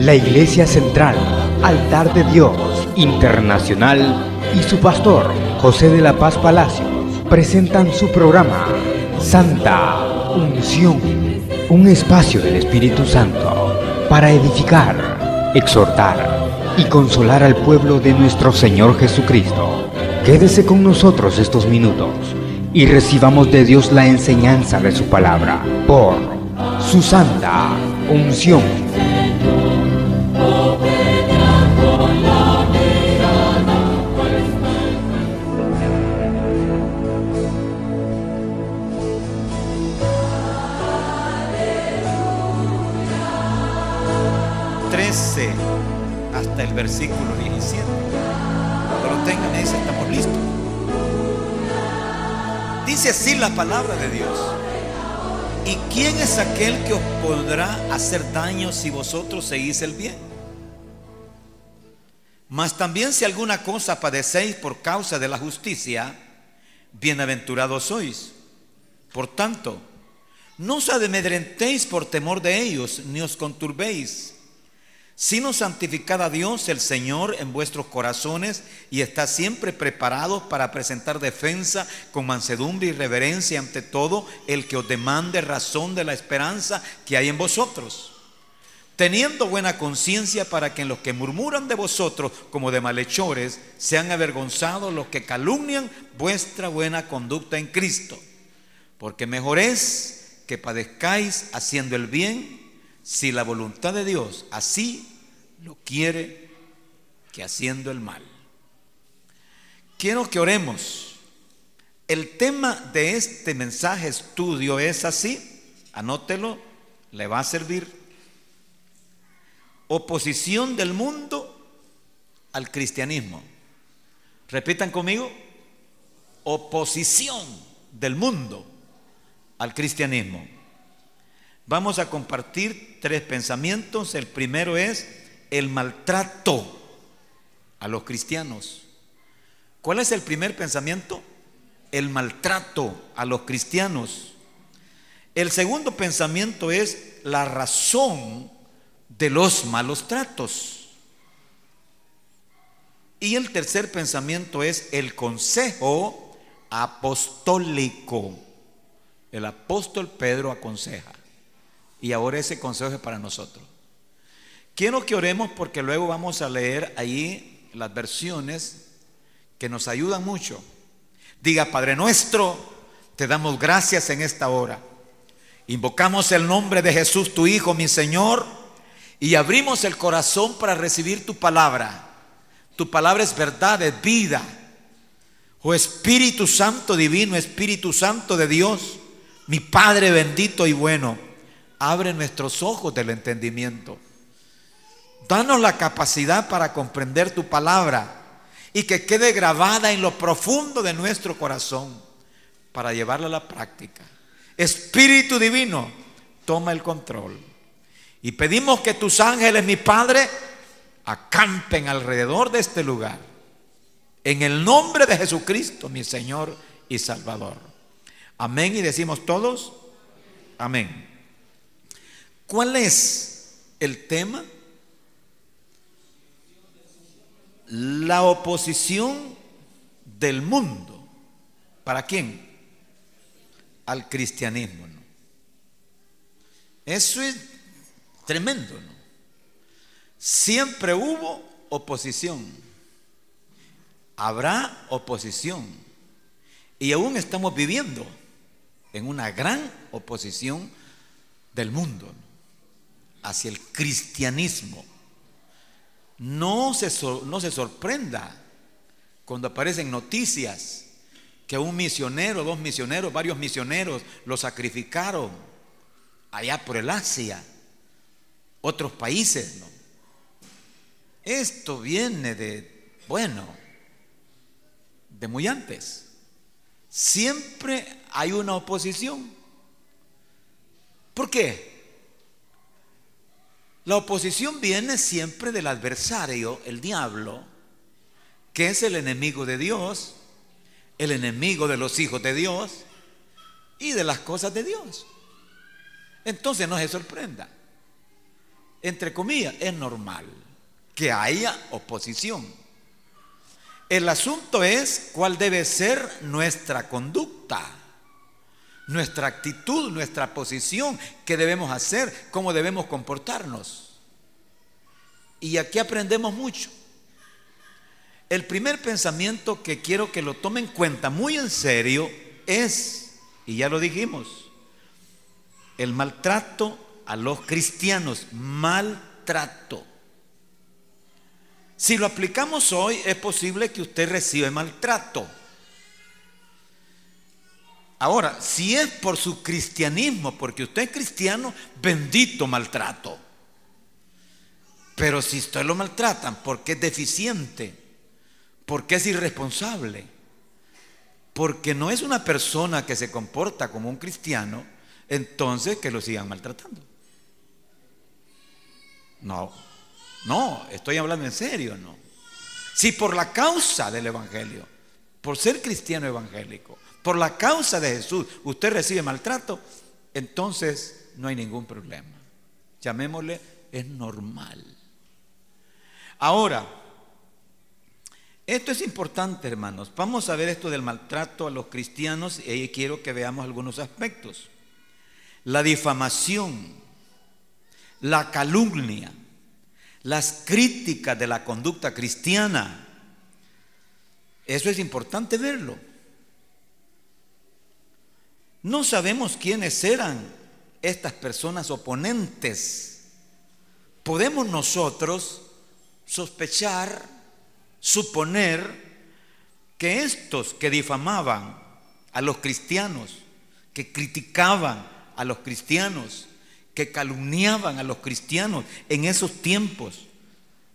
La Iglesia Central, Altar de Dios Internacional y su pastor, José de la Paz Palacios, presentan su programa Santa Unción, un espacio del Espíritu Santo para edificar, exhortar y consolar al pueblo de nuestro Señor Jesucristo. Quédese con nosotros estos minutos y recibamos de Dios la enseñanza de su palabra por su Santa Unción. Hasta el versículo 17. Cuando lo tengan, me dice: estamos listos. Dice así la palabra de Dios: ¿y quién es aquel que os podrá hacer daño si vosotros seguís el bien? Mas también si alguna cosa padecéis por causa de la justicia, bienaventurados sois. Por tanto, no os amedrentéis por temor de ellos, ni os conturbéis, sino santificad a Dios el Señor en vuestros corazones y estad siempre preparados para presentar defensa con mansedumbre y reverencia ante todo el que os demande razón de la esperanza que hay en vosotros, teniendo buena conciencia, para que en los que murmuran de vosotros como de malhechores sean avergonzados los que calumnian vuestra buena conducta en Cristo. Porque mejor es que padezcáis haciendo el bien, si la voluntad de Dios así lo quiere, que haciendo el mal. Quiero que oremos. El tema de este mensaje estudio es así, anótelo, le va a servir: oposición del mundo al cristianismo. Repitan conmigo: oposición del mundo al cristianismo. Vamos a compartir 3 pensamientos. El primero es el maltrato a los cristianos. ¿Cuál es el primer pensamiento? El maltrato a los cristianos. El segundo pensamiento es la razón de los malos tratos. Y el tercer pensamiento es el consejo apostólico. El apóstol Pedro aconseja. Y ahora ese consejo es para nosotros. Quiero que oremos, porque luego vamos a leer ahí las versiones que nos ayudan mucho. Diga: Padre nuestro, te damos gracias en esta hora. Invocamos el nombre de Jesús, tu Hijo, mi Señor, y abrimos el corazón para recibir tu palabra. Tu palabra es verdad, es vida. Oh Espíritu Santo divino, Espíritu Santo de Dios, mi Padre bendito y bueno, abre nuestros ojos del entendimiento. Danos la capacidad para comprender tu palabra y que quede grabada en lo profundo de nuestro corazón para llevarla a la práctica. Espíritu divino, toma el control. Y pedimos que tus ángeles, mi Padre, acampen alrededor de este lugar. En el nombre de Jesucristo, mi Señor y Salvador. Amén. Y decimos todos: amén. ¿Cuál es el tema? La oposición del mundo. ¿Para quién? Al cristianismo, ¿no? Eso es tremendo, ¿no? Siempre hubo oposición. Habrá oposición. Y aún estamos viviendo en una gran oposición del mundo, ¿no?, hacia el cristianismo. No se sorprenda cuando aparecen noticias que un misionero, 2 misioneros, varios misioneros los sacrificaron allá por el Asia, otros países, ¿no? Esto viene de muy antes. Siempre hay una oposición. ¿Por qué? La oposición viene siempre del adversario, el diablo, que es el enemigo de Dios, el enemigo de los hijos de Dios y de las cosas de Dios. Entonces no se sorprenda. entre comillas, es normal que haya oposición. El asunto es cuál debe ser nuestra conducta, nuestra actitud, nuestra posición, qué debemos hacer, cómo debemos comportarnos. Y aquí aprendemos mucho. El primer pensamiento que quiero que lo tomen en cuenta muy en serio es, y ya lo dijimos, el maltrato a los cristianos. Maltrato. Si lo aplicamos hoy, es posible que usted reciba maltrato. Ahora, si es por su cristianismo, porque usted es cristiano, bendito maltrato. Pero si usted lo maltratan porque es deficiente, porque es irresponsable, porque no es una persona que se comporta como un cristiano, entonces que lo sigan maltratando. No, estoy hablando en serio, no. Si por la causa del evangelio, por ser cristiano evangélico, por la causa de Jesús, usted recibe maltrato, entonces no hay ningún problema. Llamémosle, es normal. Ahora, esto es importante, hermanos. Vamos a ver esto del maltrato a los cristianos y ahí quiero que veamos algunos aspectos. La difamación, la calumnia, las críticas de la conducta cristiana. Eso es importante verlo. No sabemos quiénes eran estas personas oponentes. Podemos nosotros sospechar, suponer que estos que difamaban a los cristianos, que criticaban a los cristianos, que calumniaban a los cristianos en esos tiempos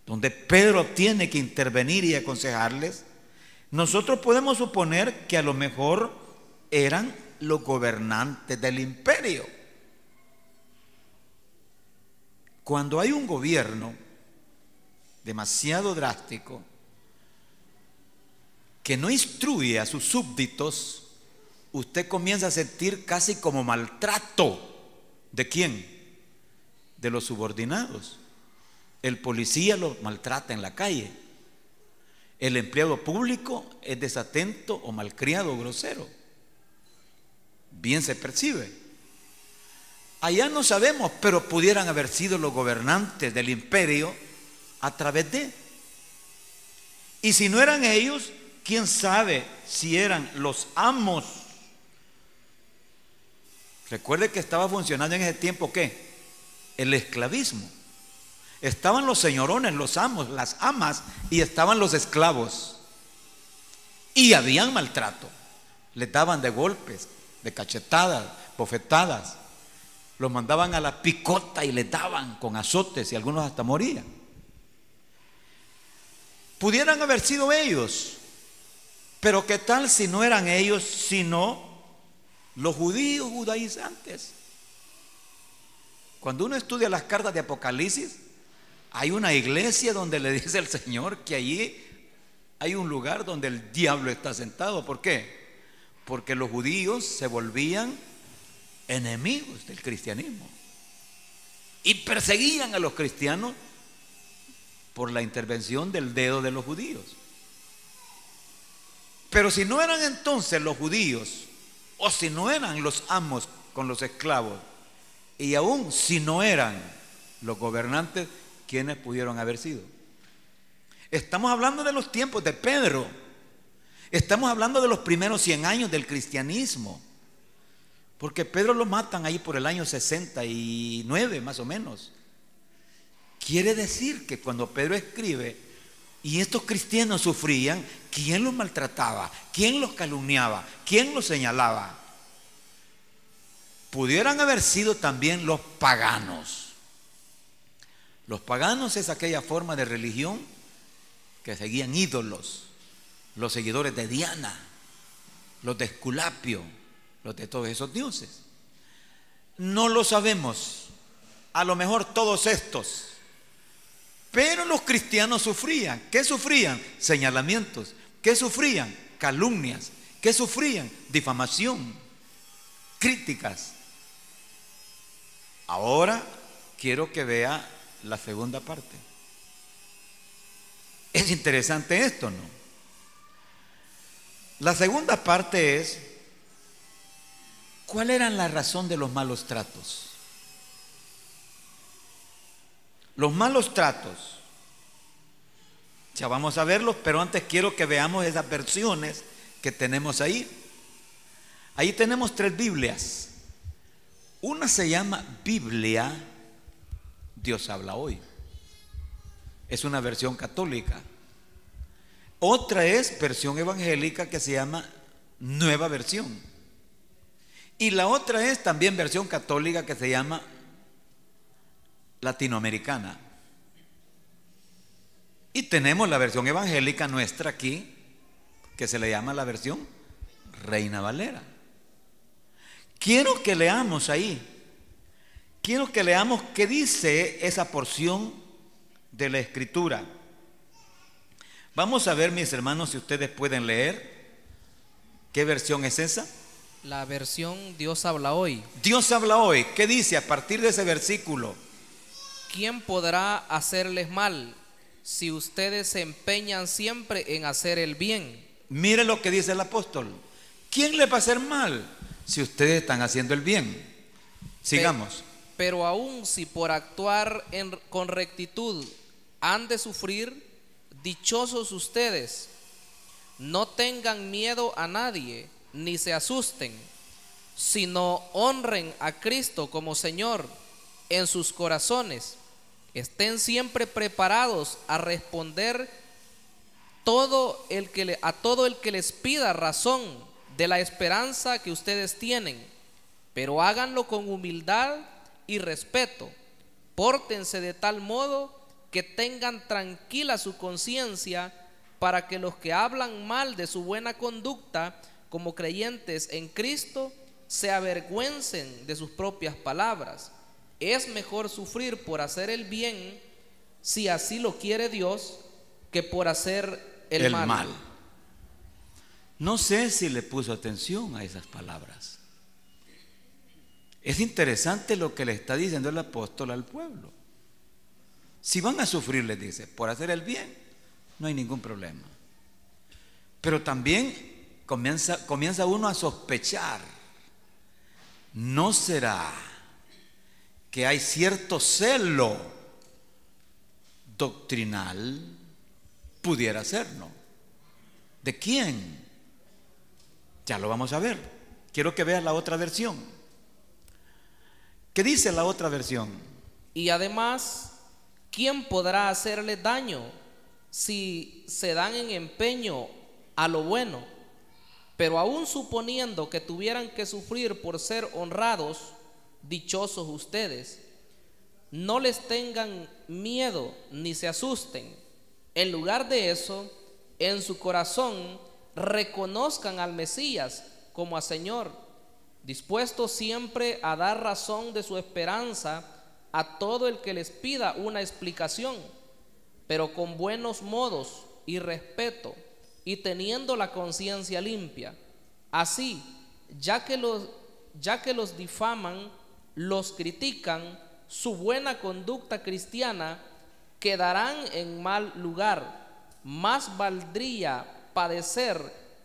donde Pedro tiene que intervenir y aconsejarles, nosotros podemos suponer que a lo mejor eran los gobernantes del imperio. Cuando hay un gobierno demasiado drástico que no instruye a sus súbditos, usted comienza a sentir casi como maltrato. ¿De quién? De los subordinados. El policía lo maltrata en la calle. El empleado público es desatento o malcriado o grosero. Bien se percibe. Allá no sabemos, pero pudieran haber sido los gobernantes del imperio a través de. Y si no eran ellos, quién sabe si eran los amos. Recuerde que estaba funcionando en ese tiempo ¿qué? El esclavismo. Estaban los señorones, los amos, las amas y estaban los esclavos. Y habían maltrato. Les daban de golpes, de cachetadas, bofetadas. Los mandaban a la picota y les daban con azotes y algunos hasta morían. Pudieran haber sido ellos, pero ¿qué tal si no eran ellos, sino los judíos judaizantes? Cuando uno estudia las cartas de Apocalipsis, hay una iglesia donde le dice el Señor que allí hay un lugar donde el diablo está sentado. ¿Por qué? Porque los judíos se volvían enemigos del cristianismo y perseguían a los cristianos por la intervención del dedo de los judíos. Pero si no eran entonces los judíos, o si no eran los amos con los esclavos, y aún si no eran los gobernantes, ¿quiénes pudieron haber sido? Estamos hablando de los tiempos de Pedro. Estamos hablando de los primeros 100 años del cristianismo. Porque Pedro lo matan ahí por el año 69 más o menos. Quiere decir que cuando Pedro escribe y estos cristianos sufrían, ¿quién los maltrataba? ¿Quién los calumniaba? ¿Quién los señalaba? Pudieran haber sido también los paganos. Los paganos es aquella forma de religión que seguían ídolos, los seguidores de Diana, los de Esculapio, los de todos esos dioses. No lo sabemos, a lo mejor todos estos. Pero los cristianos sufrían. ¿Qué sufrían? Señalamientos. ¿Qué sufrían? Calumnias. ¿Qué sufrían? Difamación, críticas. Ahora quiero que vea la segunda parte. Es interesante esto, ¿no? La segunda parte es, ¿cuál era la razón de los malos tratos? Los malos tratos, ya vamos a verlos, pero antes quiero que veamos esas versiones que tenemos ahí. Ahí tenemos 3 Biblias. Una se llama Biblia Dios habla hoy. Es una versión católica. Otra es versión evangélica que se llama Nueva Versión. Y la otra es también versión católica que se llama Latinoamericana. Y tenemos la versión evangélica nuestra aquí, que se le llama la versión Reina Valera. Quiero que leamos ahí. Quiero que leamos qué dice esa porción de la Escritura. Vamos a ver, mis hermanos, si ustedes pueden leer. ¿Qué versión es esa? La versión Dios habla hoy. Dios habla hoy. ¿Qué dice a partir de ese versículo? ¿Quién podrá hacerles mal si ustedes se empeñan siempre en hacer el bien? Mire lo que dice el apóstol. ¿Quién les va a hacer mal si ustedes están haciendo el bien? Sigamos. Pero aún si por actuar con rectitud han de sufrir, dichosos ustedes. No tengan miedo a nadie, ni se asusten, sino honren a Cristo como Señor en sus corazones. Estén siempre preparados a responder a todo el que les pida razón de la esperanza que ustedes tienen, pero háganlo con humildad y respeto. Pórtense de tal modo que tengan tranquila su conciencia, para que los que hablan mal de su buena conducta como creyentes en Cristo se avergüencen de sus propias palabras. Es mejor sufrir por hacer el bien, si así lo quiere Dios, que por hacer el mal. No sé si le puso atención a esas palabras. Es interesante lo que le está diciendo el apóstol al pueblo. Si van a sufrir, les dice, por hacer el bien, no hay ningún problema. Pero también comienza uno a sospechar. ¿No será que hay cierto celo doctrinal? Pudiera ser, ¿no? ¿De quién? Ya lo vamos a ver. Quiero que veas la otra versión. ¿Qué dice la otra versión? Y además, ¿quién podrá hacerle daño si se dan en empeño a lo bueno? Pero aún suponiendo que tuvieran que sufrir por ser honrados, dichosos ustedes. No les tengan miedo ni se asusten. En lugar de eso, en su corazón reconozcan al Mesías como a Señor, dispuestos siempre a dar razón de su esperanza a todo el que les pida una explicación, pero con buenos modos y respeto, y teniendo la conciencia limpia. Así, ya que los difaman, los critican, su buena conducta cristiana quedarán en mal lugar. Más valdría padecer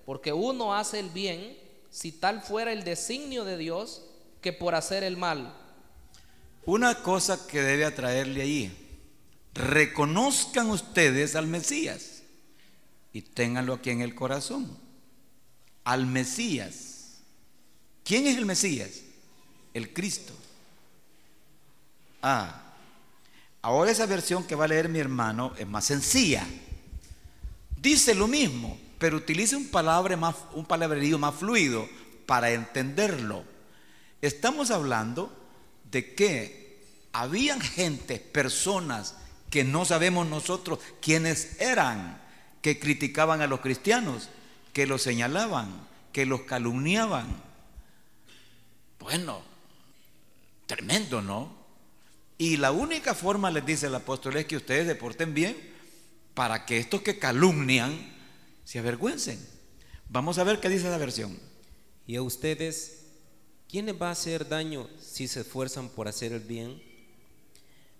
porque uno hace el bien, si tal fuera el designio de Dios, que por hacer el mal. Una cosa que debe atraerle ahí: reconozcan ustedes al Mesías y ténganlo aquí en el corazón. Al Mesías. ¿Quién es el Mesías? El Cristo. Ahora esa versión que va a leer mi hermano es más sencilla. Dice lo mismo, pero utiliza un palabrerío más fluido para entenderlo. Estamos hablando de que habían gente, personas que no sabemos nosotros quiénes eran, que criticaban a los cristianos, que los señalaban, que los calumniaban. Bueno, tremendo, ¿no? Y la única forma, les dice el apóstol, es que ustedes se porten bien para que estos que calumnian se avergüencen. Vamos a ver qué dice la versión. Y a ustedes, ¿quién les va a hacer daño si se esfuerzan por hacer el bien?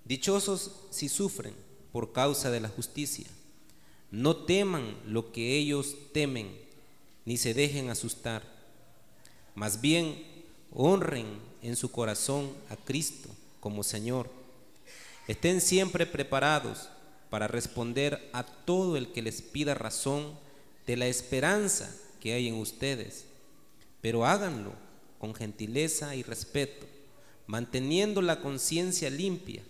Dichosos si sufren por causa de la justicia. No teman lo que ellos temen, ni se dejen asustar. Más bien, honren en su corazón a Cristo como Señor. Estén siempre preparados para responder a todo el que les pida razón de la esperanza que hay en ustedes, pero háganlo con gentileza y respeto, manteniendo la conciencia limpia,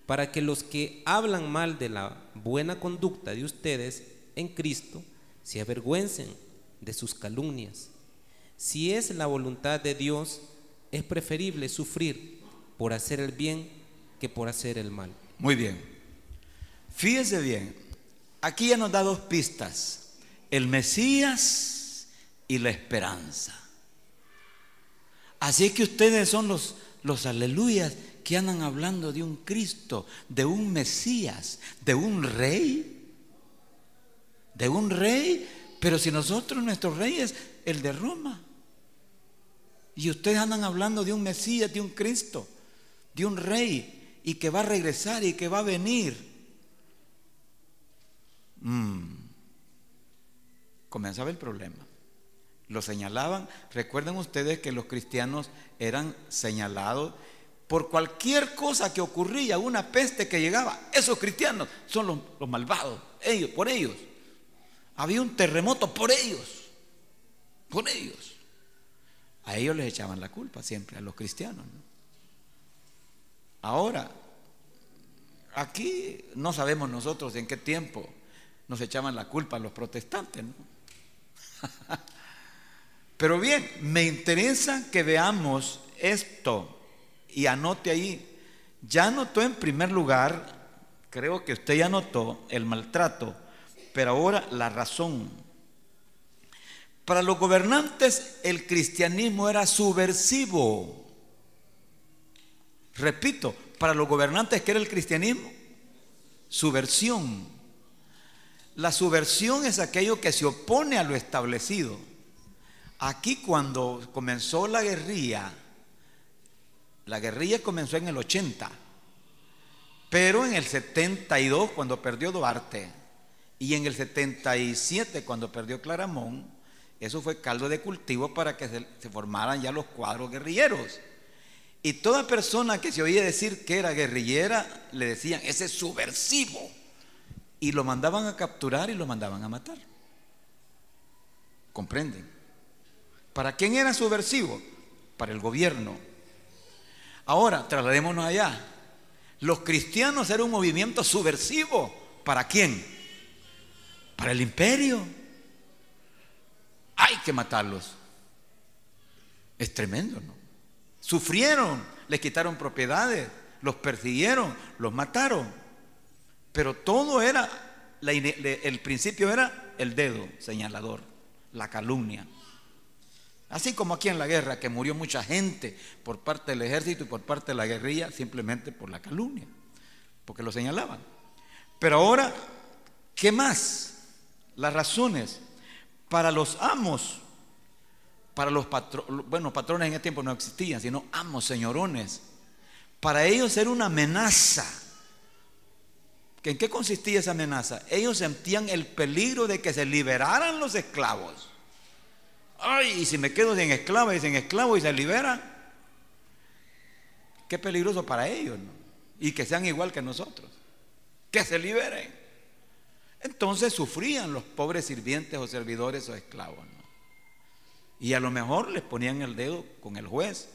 para que los que hablan mal de la buena conducta de ustedes en Cristo se avergüencen de sus calumnias. Si es la voluntad de Dios, es preferible sufrir por hacer el bien que por hacer el mal. Muy bien. Fíjese bien, aquí ya nos da dos pistas: el Mesías y la esperanza. Así que ustedes son los aleluyas que andan hablando de un Cristo, de un Mesías, de un rey, pero si nosotros, nuestro rey es el de Roma, y ustedes andan hablando de un Mesías, de un Cristo, de un rey, y que va a regresar y que va a venir. Comenzaba el problema. Lo señalaban. Recuerden ustedes que los cristianos eran señalados por cualquier cosa que ocurría, una peste que llegaba. Esos cristianos son los malvados, por ellos. Había un terremoto por ellos. A ellos les echaban la culpa siempre, a los cristianos, ¿no? Ahora, aquí no sabemos nosotros en qué tiempo nos echaban la culpa a los protestantes, ¿no? Pero bien, me interesa que veamos esto y anote ahí. Ya anotó en primer lugar, creo que usted ya anotó el maltrato, pero ahora la razón. Para los gobernantes el cristianismo era subversivo. Repito, para los gobernantes, ¿qué era el cristianismo? Subversión. La subversión es aquello que se opone a lo establecido. Aquí cuando comenzó la guerrilla comenzó en el 80, pero en el 72 cuando perdió Duarte y en el 77 cuando perdió Claramón, eso fue caldo de cultivo para que se formaran ya los cuadros guerrilleros. Y toda persona que se oía decir que era guerrillera, le decían, ese es subversivo. Y lo mandaban a capturar y lo mandaban a matar. ¿Comprenden? ¿Para quién era subversivo? Para el gobierno. Ahora, trasladémonos allá. Los cristianos eran un movimiento subversivo. ¿Para quién? Para el imperio. Hay que matarlos. Es tremendo, ¿no? Sufrieron, les quitaron propiedades, los persiguieron, los mataron. Pero todo era, el principio era el dedo señalador, la calumnia. Así como aquí en la guerra, que murió mucha gente por parte del ejército y por parte de la guerrilla, simplemente por la calumnia, porque lo señalaban. Pero ahora, ¿qué más? Las razones. Para los amos, para los patrones en ese tiempo no existían, sino amos, señorones. Para ellos era una amenaza. ¿En qué consistía esa amenaza? Ellos sentían el peligro de que se liberaran los esclavos. Ay, y si me quedo sin esclavo y se libera, qué peligroso para ellos, ¿no? Y que sean igual que nosotros, que se liberen. Entonces sufrían los pobres sirvientes o servidores o esclavos, ¿no? Y a lo mejor les ponían el dedo con el juez.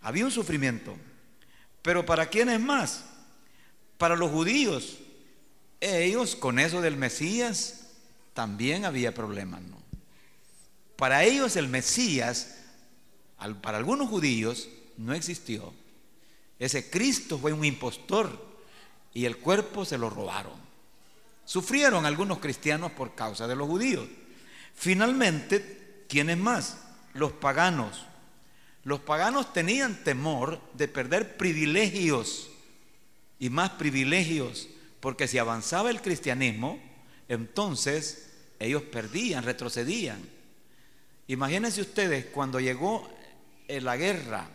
Había un sufrimiento. Pero ¿para quiénes más? Para los judíos. Ellos, con eso del Mesías, también había problemas, ¿no? Para ellos el Mesías, para algunos judíos, no existió. Ese Cristo fue un impostor y el cuerpo se lo robaron. Sufrieron algunos cristianos por causa de los judíos. Finalmente, ¿quiénes más? Los paganos. Los paganos tenían temor de perder privilegios y más privilegios, porque si avanzaba el cristianismo, entonces ellos perdían, retrocedían. Imagínense ustedes cuando llegó la guerra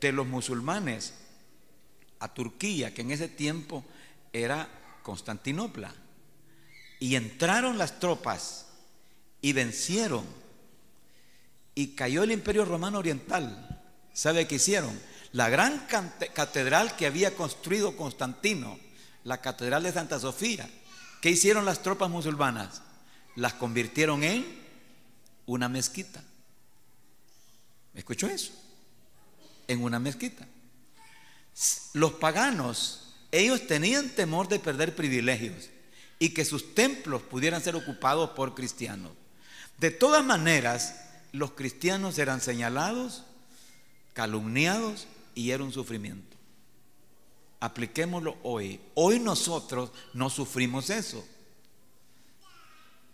de los musulmanes a Turquía, que en ese tiempo era Constantinopla. Y entraron las tropas y vencieron. Y cayó el Imperio Romano Oriental. ¿Sabe qué hicieron? La gran catedral que había construido Constantino, la catedral de Santa Sofía, ¿qué hicieron las tropas musulmanas? Las convirtieron en una mezquita. ¿Me escuchó eso? En una mezquita. Los paganos, ellos tenían temor de perder privilegios y que sus templos pudieran ser ocupados por cristianos. De todas maneras, los cristianos eran señalados, calumniados y era un sufrimiento. Apliquémoslo hoy. Hoy nosotros no sufrimos eso.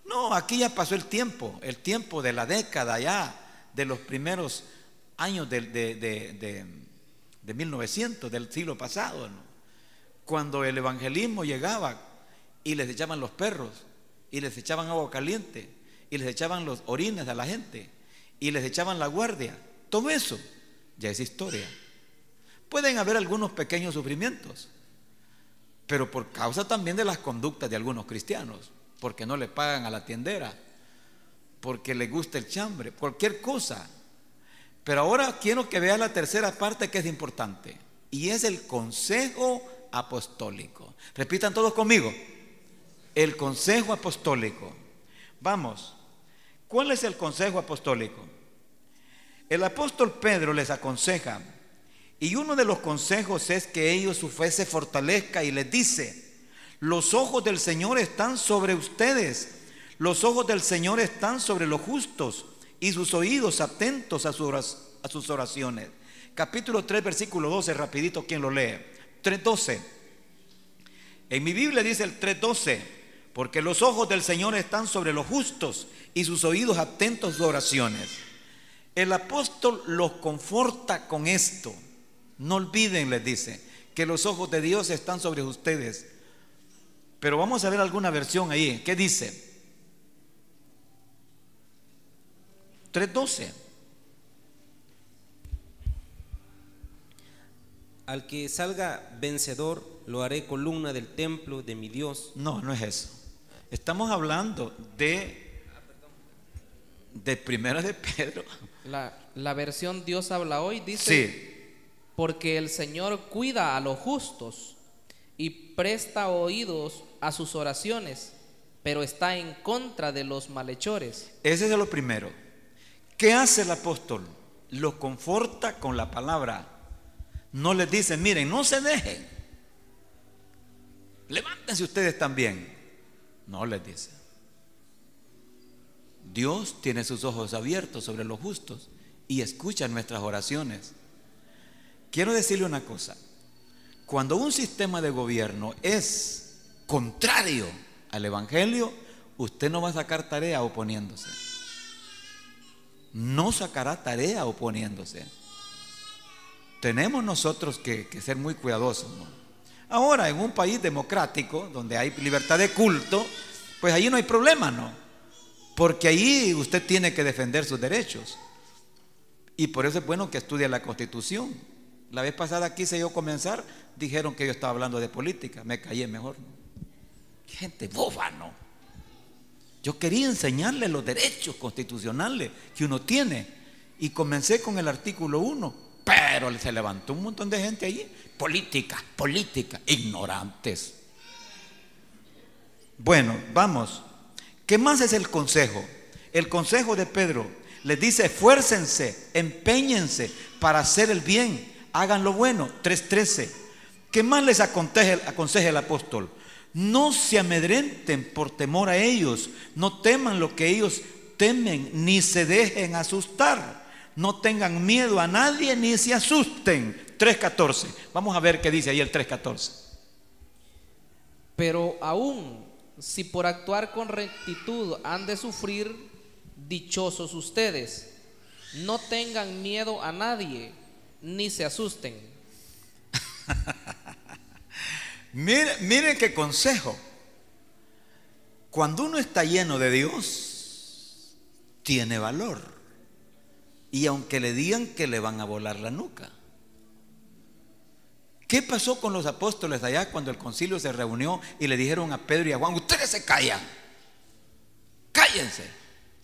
No, aquí ya pasó el tiempo de la década ya, de los primeros años de 1900, del siglo pasado, ¿no? Cuando el evangelismo llegaba y les echaban los perros, y les echaban agua caliente, y les echaban los orines a la gente, y les echaban la guardia. Todo eso ya es historia. Pueden haber algunos pequeños sufrimientos, pero por causa también de las conductas de algunos cristianos, porque no le pagan a la tiendera, porque les gusta el chambre, cualquier cosa. Pero ahora quiero que vea la tercera parte que es importante, y es el consejo apostólico. Repitan todos conmigo: el consejo apostólico. Vamos, ¿cuál es el consejo apostólico? El apóstol Pedro les aconseja, y uno de los consejos es que ellos su fe se fortalezca, y les dice: los ojos del Señor están sobre ustedes, los ojos del Señor están sobre los justos, y sus oídos atentos a sus oraciones. Capítulo 3, versículo 12, rapidito, ¿quién lo lee? 3:12. En mi Biblia dice el 3:12: porque los ojos del Señor están sobre los justos y sus oídos atentos a sus oraciones. El apóstol los conforta con esto. No olviden, les dice, que los ojos de Dios están sobre ustedes. Pero vamos a ver alguna versión ahí. ¿Qué dice? 3:12. Al que salga vencedor, lo haré columna del templo de mi Dios. No, no es eso. Estamos hablando de Primera de Pedro. La versión Dios habla hoy dice: Sí. porque el Señor cuida a los justos y presta oídos a sus oraciones, pero está en contra de los malhechores. Ese es lo primero. ¿Qué hace el apóstol? Los conforta con la palabra. No les dice: miren, no se dejen, levántense ustedes también. No les dice. Dios tiene sus ojos abiertos sobre los justos y escucha nuestras oraciones. Quiero decirle una cosa: cuando un sistema de gobierno es contrario al evangelio, usted no va a sacar tarea oponiéndose. No sacará tarea oponiéndose. Tenemos nosotros que ser muy cuidadosos, ¿no? Ahora, en un país democrático donde hay libertad de culto, pues allí no hay problema, ¿no? Porque allí usted tiene que defender sus derechos. Y por eso es bueno que estudie la Constitución. La vez pasada quise yo comenzar, dijeron que yo estaba hablando de política, me callé mejor, ¿no? Gente boba, ¿no? Yo quería enseñarle los derechos constitucionales que uno tiene, y comencé con el artículo 1, pero se levantó un montón de gente allí. Política, ignorantes. Bueno, vamos. ¿Qué más es el consejo? El consejo de Pedro les dice: esfuércense, empeñense para hacer el bien, hagan lo bueno. 3:13. ¿Qué más les aconseja el apóstol? No se amedrenten por temor a ellos, no teman lo que ellos temen, ni se dejen asustar. No tengan miedo a nadie, ni se asusten. 3:14. Vamos a ver qué dice ahí el 3:14. Pero aún si por actuar con rectitud han de sufrir, dichosos ustedes. No tengan miedo a nadie, ni se asusten. Mire qué consejo. Cuando uno está lleno de Dios, tiene valor. Y aunque le digan que le van a volar la nuca, ¿Qué pasó con los apóstoles allá cuando el concilio se reunió y le dijeron a Pedro y a Juan: ustedes se callan, cállense,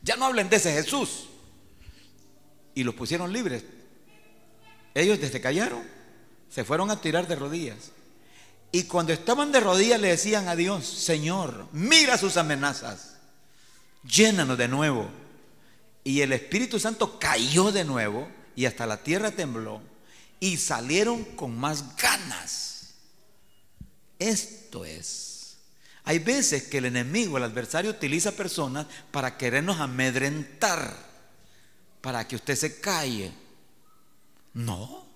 ya no hablen de ese Jesús? Y los pusieron libres. Ellos se callaron, se fueron a tirar de rodillas. Y cuando estaban de rodillas le decían a Dios: Señor, mira sus amenazas, llénanos de nuevo. Y el Espíritu Santo cayó de nuevo y hasta la tierra tembló y salieron con más ganas. Esto es, hay veces que el enemigo, el adversario, utiliza personas para querernos amedrentar, para que usted se calle. No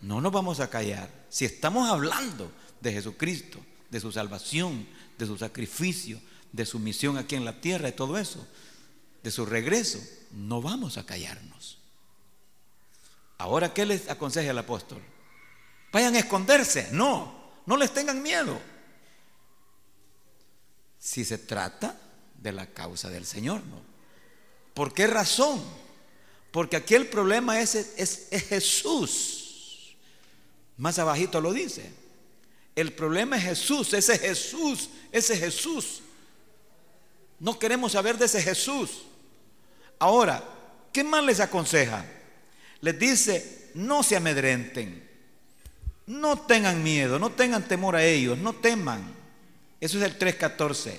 nos vamos a callar. Si estamos hablando de Jesucristo, de su salvación, de su sacrificio, de su misión aquí en la tierra, de todo eso, de su regreso, no vamos a callarnos. Ahora, ¿qué les aconseja el apóstol? Vayan a esconderse. No les tengan miedo. Si se trata de la causa del Señor, ¿no? ¿Por qué razón? Porque aquí el problema es Jesús. Más abajito lo dice. El problema es Jesús, ese Jesús. No queremos saber de ese Jesús. Ahora, ¿qué más les aconseja? Les dice: no se amedrenten, no tengan miedo, no tengan temor a ellos, no teman. Eso es el 3:14.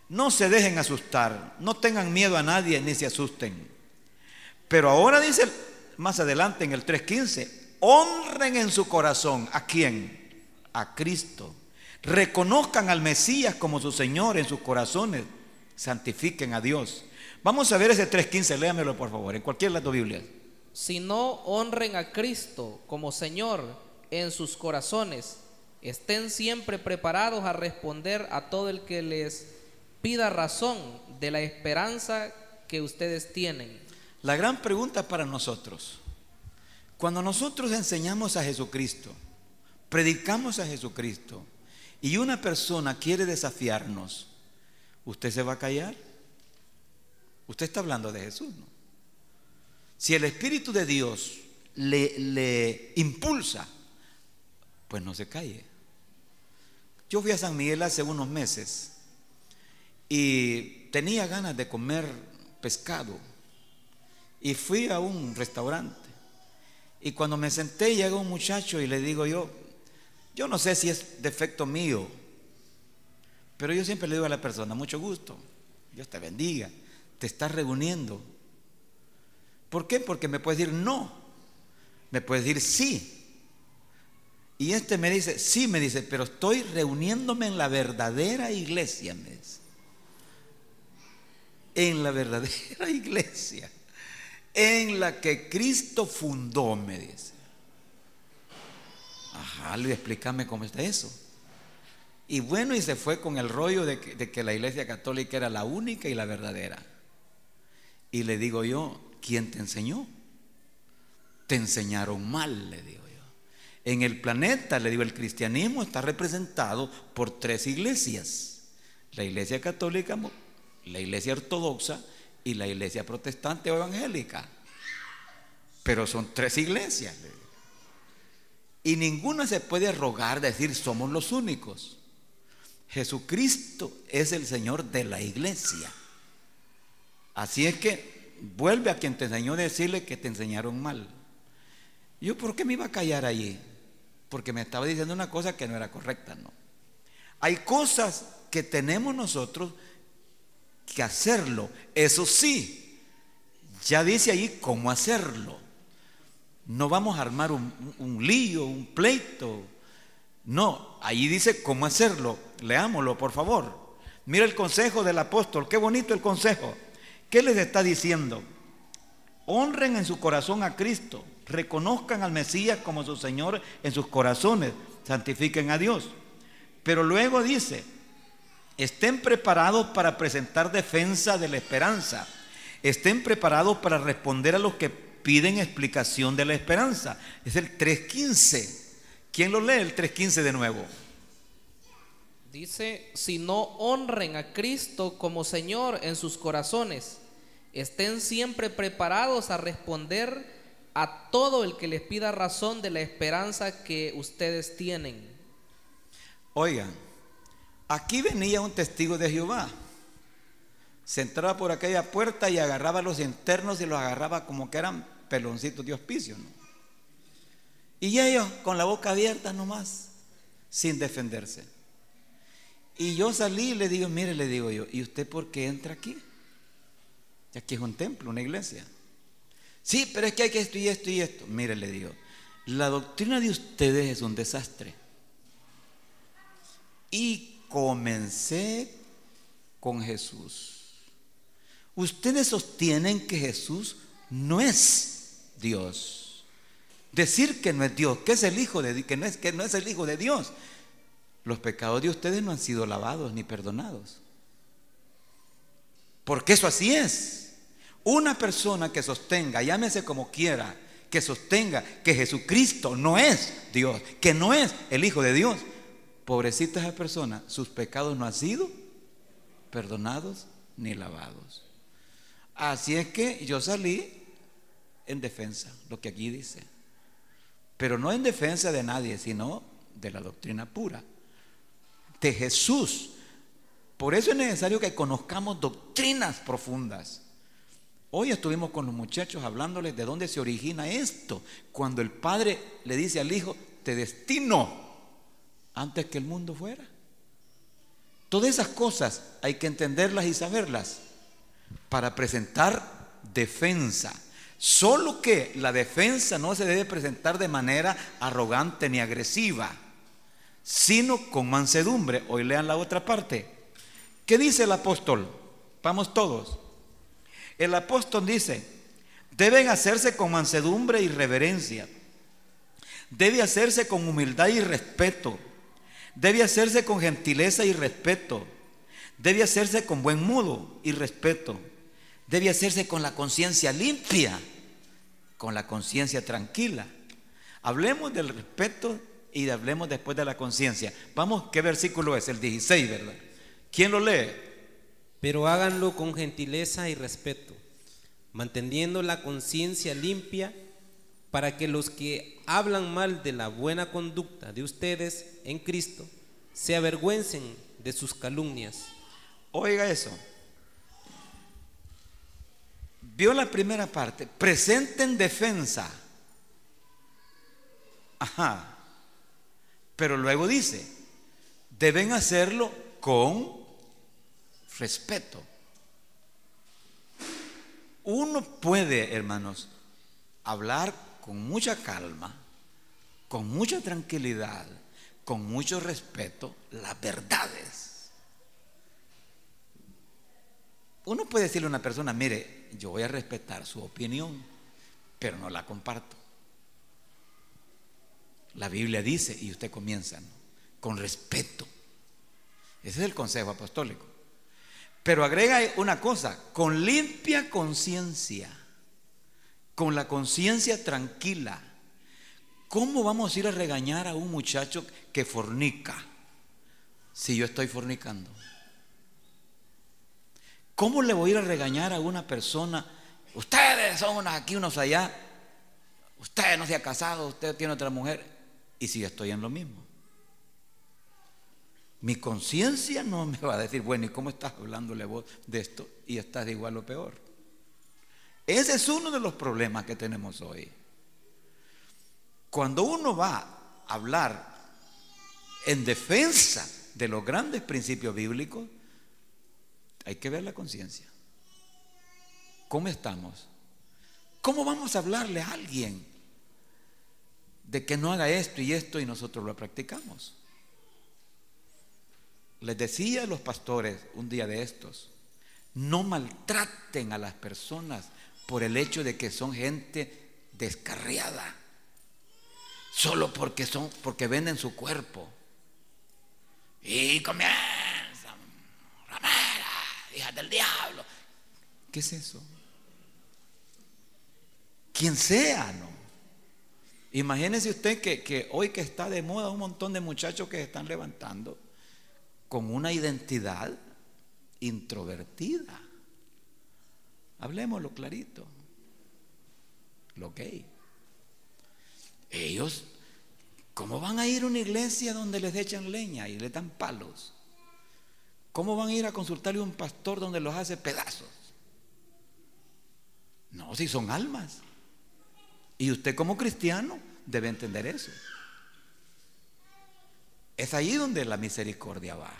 No se dejen asustar, no tengan miedo a nadie ni se asusten. Pero ahora dice más adelante en el 3:15: honren en su corazón. ¿A quién? A Cristo. Reconozcan al Mesías como su Señor en sus corazones. Santifiquen a Dios. Vamos a ver ese 3:15, léamelo por favor, en cualquier de las dos Biblias. Si no honren a Cristo como Señor en sus corazones, estén siempre preparados a responder a todo el que les pida razón de la esperanza que ustedes tienen. La gran pregunta para nosotros: cuando nosotros enseñamos a Jesucristo, predicamos a Jesucristo, y una persona quiere desafiarnos, ¿usted se va a callar? Usted está hablando de Jesús, ¿no? Si el Espíritu de Dios le impulsa, pues no se calle. Yo fui a San Miguel hace unos meses y tenía ganas de comer pescado y fui a un restaurante, y cuando me senté llega un muchacho y le digo yo no sé si es defecto mío, pero yo siempre le digo a la persona: mucho gusto, Dios te bendiga, te estás reuniendo. ¿Por qué? Porque me puedes decir no, me puedes decir sí. Y este me dice: sí, me dice, pero estoy reuniéndome en la verdadera iglesia, me dice. En la verdadera iglesia, en la que Cristo fundó, me dice. Ajá, le explícame cómo está eso. Y bueno, y se fue con el rollo de que la iglesia católica era la única y la verdadera. Y le digo yo: ¿quién te enseñó? Te enseñaron mal, le digo yo. En el planeta, le digo, el cristianismo está representado por 3 iglesias: la iglesia católica, la iglesia ortodoxa y la iglesia protestante o evangélica. Pero son 3 iglesias, le digo. Y ninguna se puede arrogar, decir somos los únicos. Jesucristo es el Señor de la iglesia. Así es que vuelve a quien te enseñó a decirle que te enseñaron mal. Yo, ¿por qué me iba a callar allí? Porque me estaba diciendo una cosa que no era correcta, ¿no? Hay cosas que tenemos nosotros que hacerlo. Eso sí, ya dice ahí cómo hacerlo. No vamos a armar un lío, un pleito. No, ahí dice cómo hacerlo. Leámoslo, por favor. Mira el consejo del apóstol. Qué bonito el consejo. ¿Qué les está diciendo? Honren en su corazón a Cristo. Reconozcan al Mesías como su Señor en sus corazones. Santifiquen a Dios. Pero luego dice: estén preparados para presentar defensa de la esperanza. Estén preparados para responder a los que piden explicación de la esperanza. Es el 3:15. ¿Quién lo lee el 3:15 de nuevo? Dice: si no honren a Cristo como Señor en sus corazones, estén siempre preparados a responder a todo el que les pida razón de la esperanza que ustedes tienen. Oigan, aquí venía un testigo de Jehová. Se entraba por aquella puerta y agarraba a los internos y los agarraba como que eran peloncitos de hospicio, ¿no? Y ellos con la boca abierta nomás, sin defenderse. Y yo salí y le digo, mire, le digo yo, ¿y usted por qué entra aquí? Y aquí es un templo, una iglesia. Sí, pero es que hay que esto y esto y esto. Mire, le digo, la doctrina de ustedes es un desastre. Y comencé con Jesús. Ustedes sostienen que Jesús no es Dios. Decir que no es Dios, que es el Hijo de Dios, que no es el Hijo de Dios. Los pecados de ustedes no han sido lavados ni perdonados. Porque eso así es. Una persona que sostenga, llámese como quiera, que sostenga que Jesucristo no es Dios, que no es el Hijo de Dios, pobrecita esa persona, sus pecados no han sido perdonados ni lavados. Así es que yo salí en defensa, lo que aquí dice, pero no en defensa de nadie, sino de la doctrina pura, de Jesús. Por eso es necesario que conozcamos doctrinas profundas. Hoy estuvimos con los muchachos hablándoles de dónde se origina esto, cuando el Padre le dice al Hijo, te destino antes que el mundo fuera. Todas esas cosas hay que entenderlas y saberlas para presentar defensa. Solo que la defensa no se debe presentar de manera arrogante ni agresiva, sino con mansedumbre. Hoy lean la otra parte. ¿Qué dice el apóstol? Vamos todos. El apóstol dice, deben hacerse con mansedumbre y reverencia. Debe hacerse con humildad y respeto. Debe hacerse con gentileza y respeto. Debe hacerse con buen modo y respeto. Debe hacerse con la conciencia limpia, con la conciencia tranquila. Hablemos del respeto y hablemos después de la conciencia. Vamos, ¿qué versículo es? El 16, ¿verdad? ¿Quién lo lee? Pero háganlo con gentileza y respeto, manteniendo la conciencia limpia, para que los que hablan mal de la buena conducta de ustedes en Cristo se avergüencen de sus calumnias. Oiga eso. Vio la primera parte, presenten defensa. Ajá. Pero luego dice, deben hacerlo con respeto. Uno puede, hermanos, hablar con mucha calma, con mucha tranquilidad, con mucho respeto, las verdades. Uno puede decirle a una persona, mire, yo voy a respetar su opinión, pero no la comparto. La Biblia dice, y usted comienza, ¿no?, con respeto. Ese es el consejo apostólico. Pero agrega una cosa, con limpia conciencia, con la conciencia tranquila. ¿Cómo vamos a ir a regañar a un muchacho que fornica si yo estoy fornicando? ¿Cómo le voy a ir a regañar a una persona? Ustedes son unos aquí, unos allá. Usted no se ha casado, usted tiene otra mujer. Y si yo estoy en lo mismo, mi conciencia no me va a decir, bueno, ¿y cómo estás hablándole vos de esto? Y estás de igual o peor. Ese es uno de los problemas que tenemos hoy. Cuando uno va a hablar en defensa de los grandes principios bíblicos, hay que ver la conciencia. ¿Cómo estamos? ¿Cómo vamos a hablarle a alguien de que no haga esto y nosotros lo practicamos? Les decía a los pastores un día de estos, no maltraten a las personas por el hecho de que son gente descarriada, solo porque venden su cuerpo y comienzan, ramera, hijas del diablo. ¿Qué es eso? Quien sea, ¿no? Imagínese usted que hoy que está de moda un montón de muchachos que se están levantando con una identidad introvertida. Hablemoslo clarito. Lo gay. Ellos, ¿cómo van a ir a una iglesia donde les echan leña y les dan palos? ¿Cómo van a ir a consultarle a un pastor donde los hace pedazos? No, si son almas. Y usted como cristiano debe entender eso. Es ahí donde la misericordia va.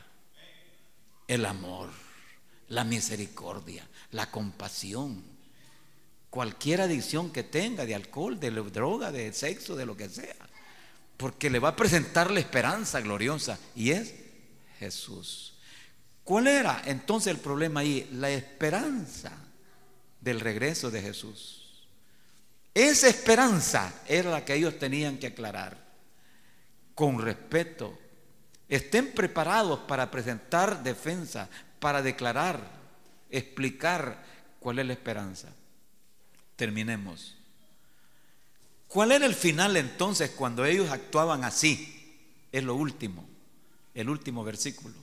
El amor, la misericordia, la compasión. Cualquier adicción que tenga de alcohol, de droga, de sexo, de lo que sea. Porque le va a presentar la esperanza gloriosa y es Jesús. ¿Cuál era entonces el problema ahí? La esperanza del regreso de Jesús. Esa esperanza era la que ellos tenían que aclarar. Con respeto. Estén preparados para presentar defensa, para declarar, explicar cuál es la esperanza. Terminemos. ¿Cuál era el final entonces cuando ellos actuaban así? Es lo último, el último versículo.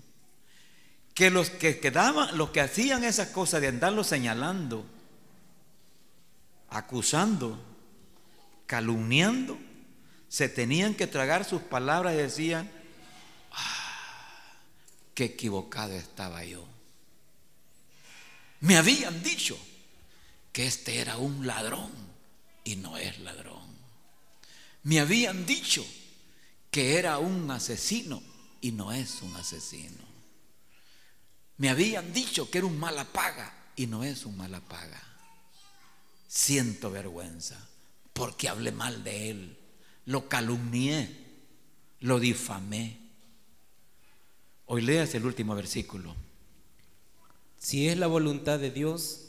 Que los que quedaban, los que hacían esas cosas de andarlo señalando, acusando, calumniando, se tenían que tragar sus palabras y decían: qué equivocado estaba yo. Me habían dicho que este era un ladrón y no es ladrón. Me habían dicho que era un asesino y no es un asesino. Me habían dicho que era un mala paga y no es un mala paga. Siento vergüenza porque hablé mal de él, lo calumnié, lo difamé. Hoy leas el último versículo. Si es la voluntad de Dios,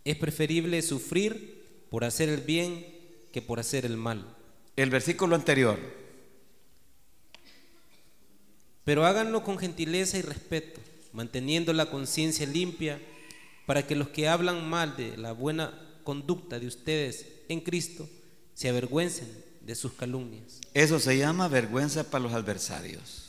es preferible sufrir por hacer el bien que por hacer el mal. El versículo anterior. Pero háganlo con gentileza y respeto, manteniendo la conciencia limpia, para que los que hablan mal de la buena conducta de ustedes en Cristo se avergüencen de sus calumnias. Eso se llama vergüenza para los adversarios.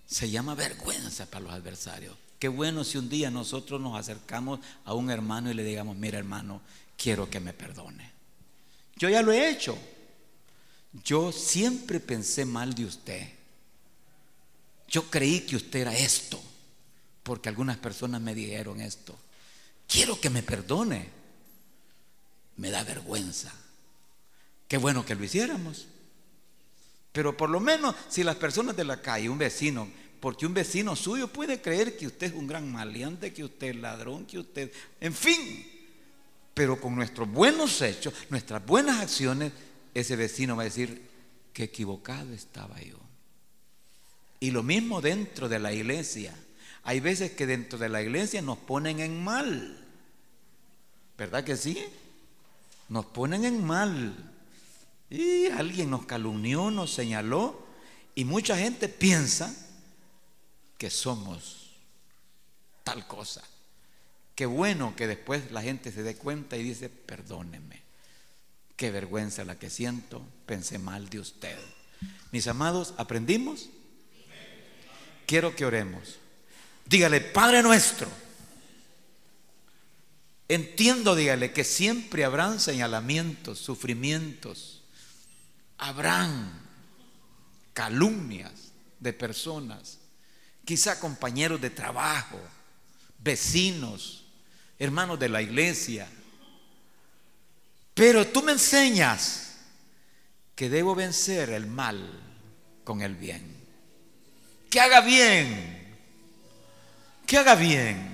Se llama vergüenza para los adversarios. Qué bueno si un día nosotros nos acercamos a un hermano y le digamos: mira, hermano, quiero que me perdone. Yo ya lo he hecho. Yo siempre pensé mal de usted. Yo creí que usted era esto, porque algunas personas me dijeron esto. Quiero que me perdone. Me da vergüenza. Qué bueno que lo hiciéramos. Pero por lo menos si las personas de la calle, un vecino, porque un vecino suyo puede creer que usted es un gran maleante, que usted es ladrón, que usted, en fin. Pero con nuestros buenos hechos, nuestras buenas acciones, ese vecino va a decir: qué equivocado estaba yo. Y lo mismo dentro de la iglesia. Hay veces que dentro de la iglesia nos ponen en mal. ¿Verdad que sí? Nos ponen en mal. Y alguien nos calumnió, nos señaló, y mucha gente piensa que somos tal cosa. Qué bueno que después la gente se dé cuenta y dice: perdóneme, qué vergüenza la que siento, pensé mal de usted. Mis amados, ¿aprendimos? Quiero que oremos. Dígale: Padre nuestro. Entiendo, dígale, que siempre habrán señalamientos, sufrimientos, habrán calumnias de personas, quizá compañeros de trabajo, vecinos, hermanos de la iglesia. Pero tú me enseñas que debo vencer el mal con el bien. Que haga bien, que haga bien.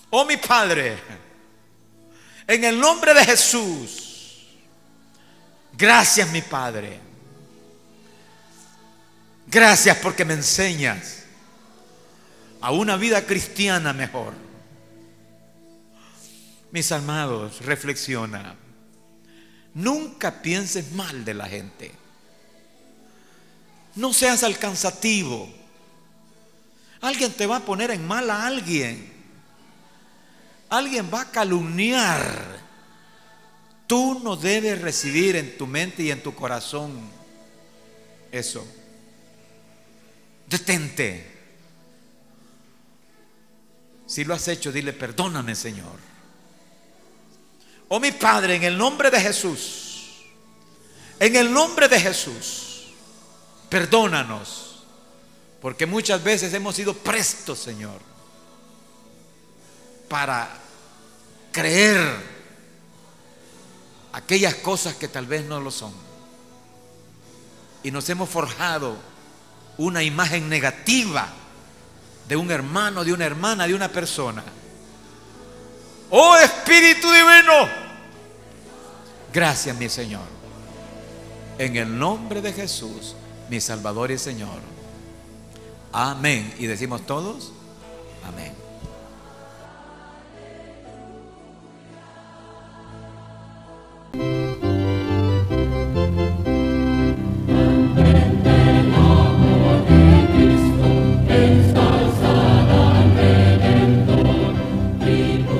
Oh mi Padre, en el nombre de Jesús, gracias mi Padre. Gracias porque me enseñas a una vida cristiana mejor. Mis amados, reflexiona. Nunca pienses mal de la gente. No seas alcanzativo. Alguien te va a poner en mal a alguien. Alguien va a calumniar. Tú no debes recibir en tu mente y en tu corazón eso. Detente. Si lo has hecho, dile: perdóname, Señor. Oh mi Padre, en el nombre de Jesús, en el nombre de Jesús, perdónanos, porque muchas veces hemos sido prestos, Señor, para creer aquellas cosas que tal vez no lo son. Y nos hemos forjado una imagen negativa de un hermano, de una hermana, de una persona. Oh Espíritu Divino, gracias mi Señor, en el nombre de Jesús, mi Salvador y Señor. Amén. Y decimos todos, amén.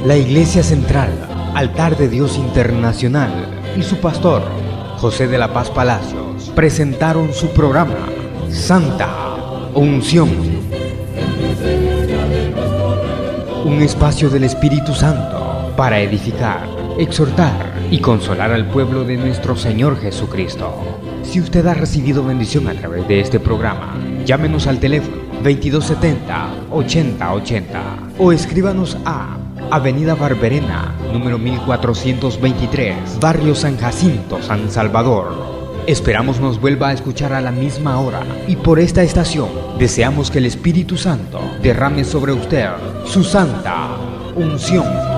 La Iglesia Central, Altar de Dios Internacional y su pastor, José de la Paz Palacios, presentaron su programa Santa Unción. Un espacio del Espíritu Santo para edificar, exhortar y consolar al pueblo de nuestro Señor Jesucristo. Si usted ha recibido bendición a través de este programa, llámenos al teléfono 2270-8080 o escríbanos a Avenida Barberena, número 1423, Barrio San Jacinto, San Salvador. Esperamos nos vuelva a escuchar a la misma hora y por esta estación deseamos que el Espíritu Santo derrame sobre usted su santa unción.